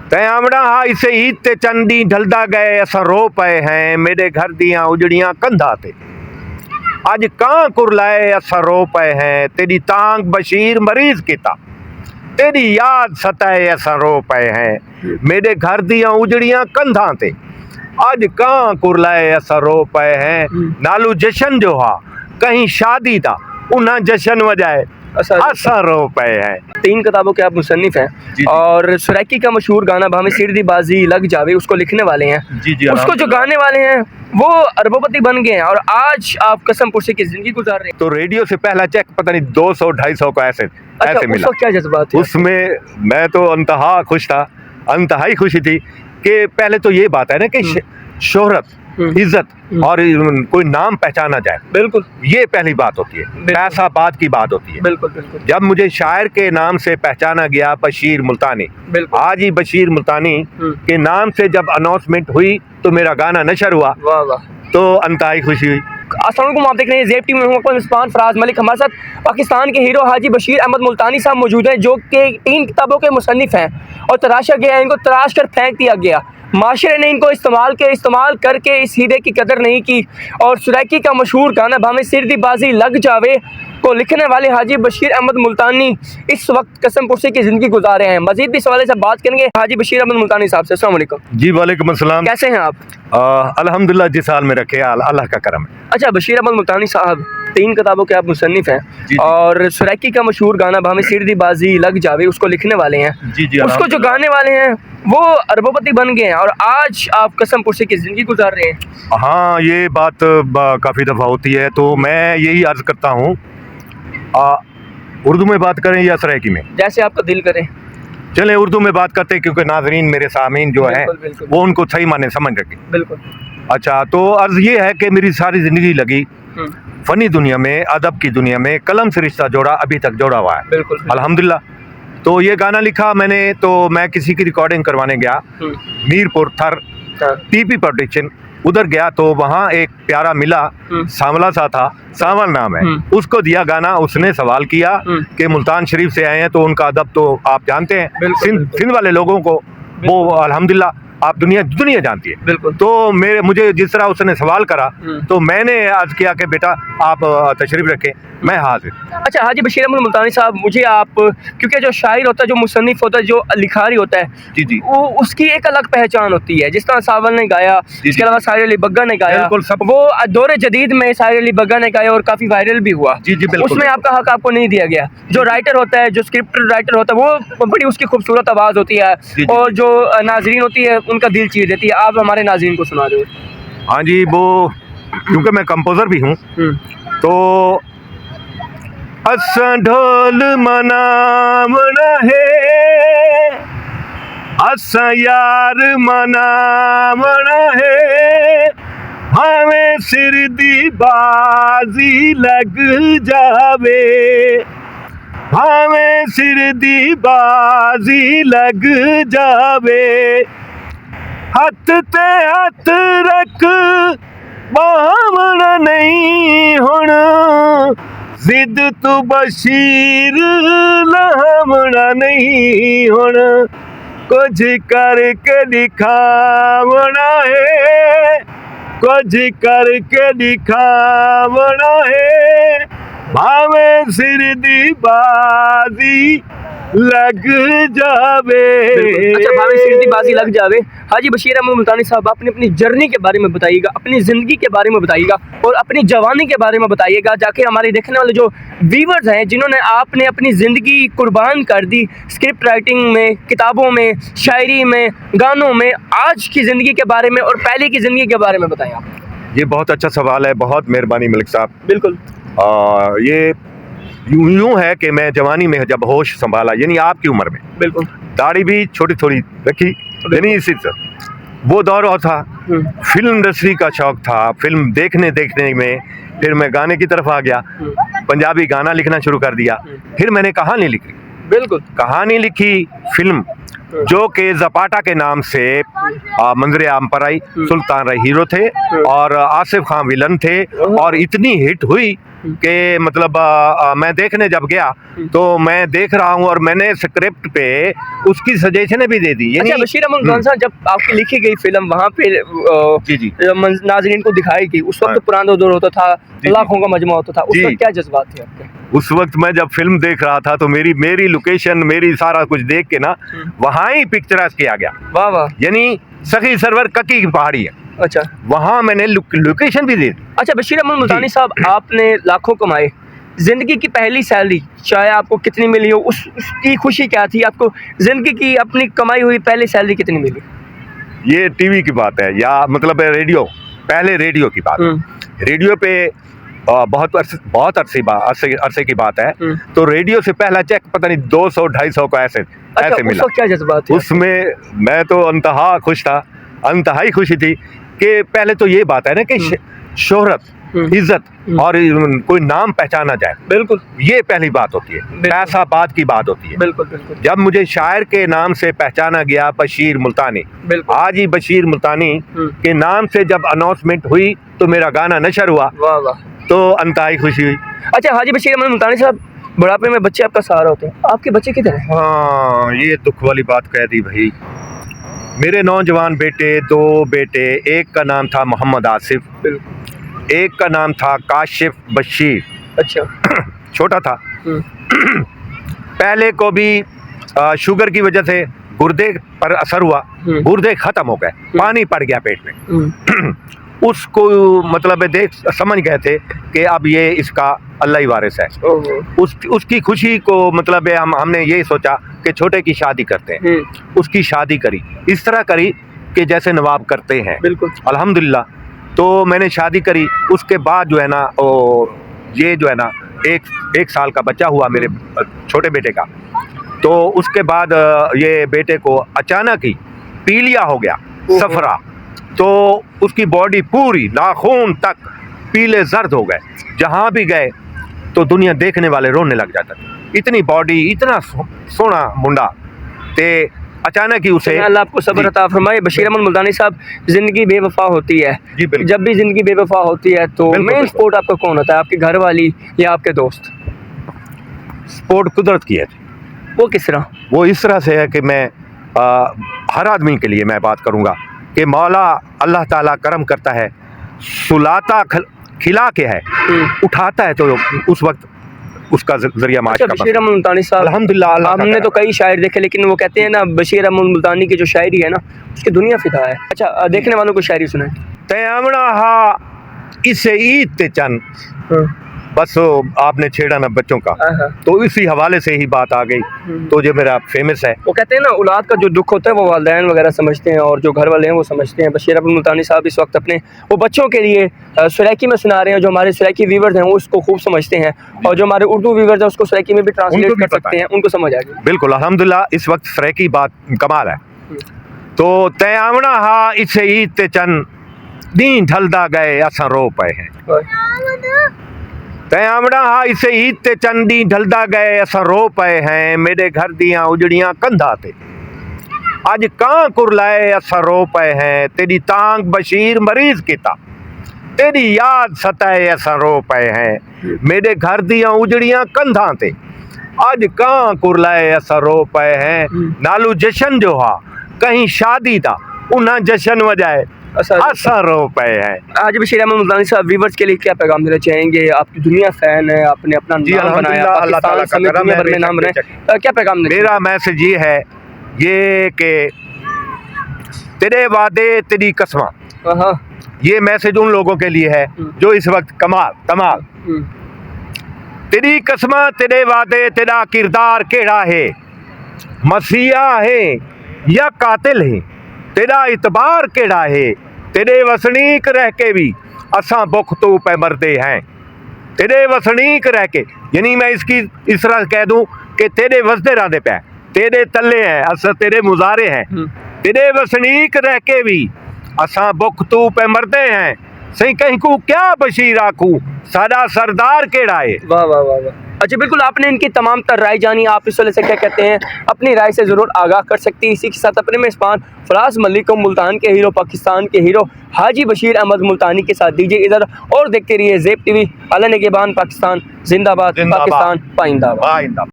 तैमड़ा इसे ईद ते चंदी ढलदा गए असा रो पे हैं मेरे घर दियां उजड़ियां कंधा ते अज कां कुरलाए असा रो पे हैं तेरी तांग बशीर मरीज किता तेरी याद सताए असा रो पे हैं मेरे घर दियां उजड़ियां कंधा ते अज कां कुरलाए असा रो पे हैं नालू जशन जो हा कहीं शादी था उन्हें जशन वजाए असा रो पे हैं। 3 किताबों के आप मुसन्निफ हैं और सुरैकी का मशहूर गाना भावे सिरदी बाजी लग जावे उसको लिखने वाले हैं। जी उसको जो गाने वाले हैं वो अरबोपति बन गए हैं और आज आप कसम पुरसी की जिंदगी गुजार रहे हैं। तो रेडियो से पहला चेक पता नहीं 200-250 को ऐसे मिला। क्या जज्बात थे उसमें मैं तो अंतहा खुश था, अंतहाई खुशी थी कि पहले तो ये बात है ना कि शोहरत इज्जत और कोई नाम पहचाना जाए, बिल्कुल ये पहली बात होती है, पैसा बात की बात होती है। बिल्कुल बिल्कुल। जब मुझे शायर के नाम से पहचाना गया बशीर मुल्तानी, आज ही बशीर मुल्तानी के नाम से जब अनाउंसमेंट हुई तो मेरा गाना नशर हुआ, वाह वाह, तो अंतहाई खुशी हुई। अस्सलाम वालेकुम, आप देख रहे हैं ज़ेब टीवी में मुस्मान फराज मलिक। हमारे साथ पाकिस्तान के हीरो हाजी बशीर अहमद मुल्तानी साहब मौजूद हैं जो कि 3 किताबों के मुसन्निफ हैं और तराशा गया, इनको तराश कर फेंक दिया गया। माशरे ने इनको इस्तेमाल करके इस हीरे की कदर नहीं की और सुरैकी का मशहूर गाना भावे सिरदी बाजी लग जावे को लिखने वाले हाजी बशीर अहमद मुल्तानी इस वक्त कसम पुरसी की ज़िंदगी गुजार रहे हैं। मजीद भी सवाल से बात करेंगे हाजी बशीर अहमद मुल्तानी साहब से। अस्सलाम वालेकुम। जी वालेकुम अस्सलाम, कैसे हैं आप? अल्हम्दुलिल्लाह, जिस हाल में रखे अल्लाह का करम है। अच्छा बशीर अहमद मुल्तानी साहब, 3 किताबों के आप मुसन्निफ हैं और सुरैकी का मशहूर गाना भावे सिरदी बाजी लग जावे उसको लिखने वाले हैं। जी उसको जो गाने वाले हैं वो अरबोपति बन गए हैं और आज आप कसम पुरसी की ज़िंदगी गुजार रहे हैं। हाँ, ये बात काफ़ी दफ़ा होती है, तो मैं यही अर्ज़ करता हूँ, उर्दू में बात करें या सराइकी में, जैसे आपका दिल करे। चले उर्दू में बात करते हैं क्योंकि नाजरीन मेरे सामीन जो है वो उनको सही माने समझ रखे। बिल्कुल। अच्छा, तो अर्ज़ ये है कि मेरी सारी ज़िंदगी लगी फ़नी दुनिया में, अदब की दुनिया में, कलम से रिश्ता जोड़ा अभी तक जोड़ा हुआ है। बिल्कुल। अल्हम्दुलिल्लाह। तो ये गाना लिखा मैंने, तो मैं किसी की रिकॉर्डिंग करवाने गया मीरपुर थर टीपी प्रोडक्शन, उधर गया तो वहाँ एक प्यारा मिला, सांवला सा था, सांवल नाम है, उसको दिया गाना। उसने सवाल किया कि मुल्तान शरीफ से आए हैं तो उनका अदब तो आप जानते हैं, सिंध वाले लोगों को वो अल्हम्दुलिल्लाह आप दुनिया जानती है। बिल्कुल। तो मुझे जिस तरह उसने सवाल करा तो मैंने अर्ज किया कि बेटा आप तशरीफ रखें, मैं हाजिर। अच्छा हाजी बशीर अहमद मुल्तानी साहब, मुझे आप, क्योंकि जो शायर होता है, जो मुसन्निफ होता है, जो लिखारी होता है, जी वो उसकी एक अलग पहचान होती है। जिस तरह सावल ने गाया, इसके अलावा साहिर अली बग्गा ने गाया, वो दौरे जदीद में साहिर अली बग्गा ने गाया और काफ़ी वायरल भी हुआ। जी बिल्कुल। उसमें आपका हक आपको नहीं दिया गया। जो राइटर होता है, जो स्क्रिप्ट राइटर होता है, वो बड़ी उसकी खूबसूरत आवाज़ होती है और जो नाजरीन होती है उनका दिल चीर देती है। आप हमारे नाजरीन को सुना दो। हाँ जी, वो क्योंकि मैं कंपोज़र भी हूँ, तो असां ढोल मनावना है, असां यार मनावना है, हमें सिर दी बाजी लग जावे, हमें सिर दी बाजी लग जावे, हथ ते हथ रख बावना नहीं हुण, जिद तू बशीर लावना नहीं हुण, कुछ करके दिखावना है, कुछ करके दिखावना है, भावे सिर दी बाजी लग जावे। अच्छा, भावे सिर दी बाजी लग जावे। हाजी बशीर अहमद मुल्तानी साहब, आपने अपनी जर्नी के बारे में बताइएगा, अपनी ज़िंदगी के बारे में बताइएगा और अपनी जवानी के बारे में बताइएगा, जाके हमारे देखने वाले जो व्यूअर्स हैं जिन्होंने आपने अपनी ज़िंदगी कुर्बान कर दी स्क्रिप्ट राइटिंग में, किताबों में, शायरी में, गानों में, आज की ज़िंदगी के बारे में और पहले की ज़िंदगी के बारे में बताएं आप। ये बहुत अच्छा सवाल है, बहुत मेहरबानी मलिक साहब। बिल्कुल। ये यूं है कि मैं जवानी में जब होश संभाला, यानी आपकी उम्र में, बिल्कुल, दाढ़ी भी छोटी थोड़ी रखी, यानी इसी वो दौर और था, फिल्म इंडस्ट्री का शौक था, फिल्म देखने में फिर मैं गाने की तरफ आ गया, पंजाबी गाना लिखना शुरू कर दिया, फिर मैंने कहानी लिखी। बिल्कुल, कहानी लिखी, फिल्म जो कि ज़पाटा के नाम से मंजर आम पर आई, सुल्तान राय हीरो थे और आसिफ खान विलन थे और इतनी हिट हुई कि मतलब मैं देखने जब गया तो मैं देख रहा हूँ और मैंने स्क्रिप्ट पे उसकी सजेशनें भी दे दी। अच्छा बशीर अहमद मुल्तानी साहब, जब आपकी लिखी गई फिल्म वहाँ पे जी जी नाजरीन को दिखाई गई, उस वक्त तो पुराना दौर होता था, लाखों का मजमा होता था, उस वक्त क्या जज्बात थे आपके? उस वक्त मैं जब फिल्म देख रहा था तो मेरी लोकेशन, मेरी सारा कुछ देख के ना वहाँ ही पिक्चराइज किया गया। वाह वाह। यानी सखी सरवर ककी की पहाड़ी है, अच्छा वहाँ मैंने लोकेशन भी दे दी। अच्छा बशीर अहमद मुल्तानी साहब, आपने लाखों कमाए, जिंदगी की पहली सैलरी चाहे आपको कितनी मिली हो, उसकी खुशी क्या थी? आपको जिंदगी की अपनी कमाई हुई पहली सैलरी कितनी मिली? ये टीवी की बात है या मतलब रेडियो, पहले रेडियो की बात है। रेडियो पे बहुत अरसे की बात है। तो रेडियो से पहला चेक पता नहीं 200-250 का ऐसे मिला। उस क्या जज्बात थे? उसमें मैं तो अंतहा खुश था, अंतहाई खुशी थी कि पहले तो ये बात है ना कि शोहरत, इज्जत और कोई नाम पहचाना जाए, बिल्कुल ये पहली बात होती है। पैसा बाद की बात होती है। बिल्कुल बिल्कुल। जब मुझे शायर के नाम से पहचाना गया, बशीर मुल्तानी, आज ही बशीर मुल्तानी के नाम से जब अनाउंसमेंट हुई तो मेरा गाना नशर हुआ। वाह वाह। तो अंतहाई खुशी हुई। अच्छा हाजी बशीर अहमद मुल्तानी साहब, बुढ़ापे में बच्चे आपका सहारा होते हैं, आपके बच्चे किधर हैं? हाँ, ये दुख वाली बात कह दी भाई। मेरे नौजवान बेटे, 2 बेटे, एक का नाम था मोहम्मद आसिफ, एक का नाम था काशिफ बशीर। अच्छा छोटा था। पहले को भी शुगर की वजह से गुर्दे पर असर हुआ, गुर्दे खत्म हो गए, पानी पड़ गया पेट में। उसको मतलब देख समझ गए थे कि अब ये इसका अल्लाह ही वारिस है। उसकी खुशी को मतलब हमने ये सोचा कि छोटे की शादी करते हैं। उसकी शादी करी, इस तरह करी कि जैसे नवाब करते हैं। बिल्कुल अल्हम्दुलिल्लाह। तो मैंने शादी करी, उसके बाद जो है ना ये जो है ना एक साल का बच्चा हुआ मेरे छोटे बेटे का। तो उसके बाद ये बेटे को अचानक ही पीलिया हो गया, सफरा। तो उसकी बॉडी पूरी नाखून तक पीले जर्द हो गए। जहाँ भी गए तो दुनिया देखने वाले रोने लग जाते थे। इतनी बॉडी, इतना सोना मुंडा ते अचानक ही उसे। अल्लाह आपको सब्र अता फरमाए। बशीर अहमद मुल्तानी साहब, जिंदगी बेवफा होती है, जब भी जिंदगी बेवफा होती है तो मेन सपोर्ट आपका कौन होता है? आपकी घर वाली या आपके दोस्त? सपोर्ट कुदरत की है। वो किस तरह? वो इस तरह से है कि मैं हर आदमी के लिए मैं बात करूँगा कि मौला अल्लाह ताला करम करता है, सुलाता खिला के है, उठाता है तो उस वक्त उसका जरिया माश का। बशीर अहमद मुल्तानी साहब, अल्हम्दुलिल्लाह, हमने तो कई शायर देखे, लेकिन वो कहते हैं ना बशीर अहमद मुल्तानी की जो शायरी है ना, उसकी दुनिया फिदा है। अच्छा देखने वालों को शायरी सुनाए। तयमना हा इसे ईद ते चन, बस आपने छेड़ा ना बच्चों का, तो इसी हवाले से ही बात आ गई। तो जो मेरा फेमस है, वो कहते हैं ना औलाद का जो दुख होता है वो वालिदैन वगैरह समझते हैं और जो घर वाले हैं वो समझते हैं। बशीर अहमद मुल्तानी साहब इस वक्त अपने वो बच्चों के लिए सराइकी में सुना रहे हैं। जो हमारे सराइकी व्यूवर्स हैं वो उसको खूब समझते हैं, और जो हमारे उर्दू व्यूवर्स हैं उसको सराइकी में भी ट्रांसलेट कर सकते हैं, उनको समझ आ गई। बिल्कुल अल्हम्दुलिल्लाह, इस वक्त सराइकी बात कमाल है। तो तयमना हा इसे ईद ते चन, दी ढलदा गए असा रो पे हैं। तयमना हा इसे ईद ते चन, दी ढलदा गए असा रो पे हैं। मेरे घर दियां उजड़ियां कंधा ते अज कां कुरलाए असा रो पे हैं। तेरी तांग बशीर मरीज किता, तेरी याद सताए असा रो पे हैं। मेरे घर दियां उजड़ियां कंधा ते अज कां कुरलाए असा रो पे हैं। नालू जशन जो हा कहीं शादी था, उन्हें जशन वजाए असा रो पे हैं। आज बशीर अहमद मुल्तानी साहब व्यूवर्स के लिए क्या पैगाम देना चाहेंगे? आपकी दुनिया फैन है, आपने अपना नाम बनाया, पाकिस्तान समेत दुनिया भर में नाम बनाया, क्या पैगाम देना? मेरा मैसेज ये है ये कि तेरे वादे तेरी कसमां, ये मैसेज उन लोगों के लिए है जो इस वक्त कमाल तेरी कसमां तेरे वादे तेरा किरदार केड़ा है, मसीहा है या कातिल है, तेरा इतबार केड़ा है। तेरे वसनीक रह के भी असा बुख तो पे मरते हैं। तेरे वसनीक रह के, यानी मैं इसकी इस तरह कह दूं कि तेरे वसदे राधे पे, तेरे तले हैं, असा तेरे मुजारे हैं। तेरे वसनीक रह के भी असा बुख तो पे मरते हैं। सही कहीं को क्या बशीर आखू, साडा सरदार केड़ा है। वाह वाह वाह वाह। अच्छा बिल्कुल, आपने इनकी तमाम तर राय जानी, आप इस वाले से क्या कहते हैं अपनी राय से ज़रूर आगाह कर सकती हैं। इसी के साथ अपने मेज़बान फराज मलिक को मुल्तान के हीरो, पाकिस्तान के हीरो हाजी बशीर अहमद मुल्तानी के साथ दीजिए इधर और देखते रहिए ज़ेब टीवी। अल्लाह निगहबान, पाकिस्तान जिंदाबाद, जिंदाबाद। पाकिस्तान पाइंदाबाद।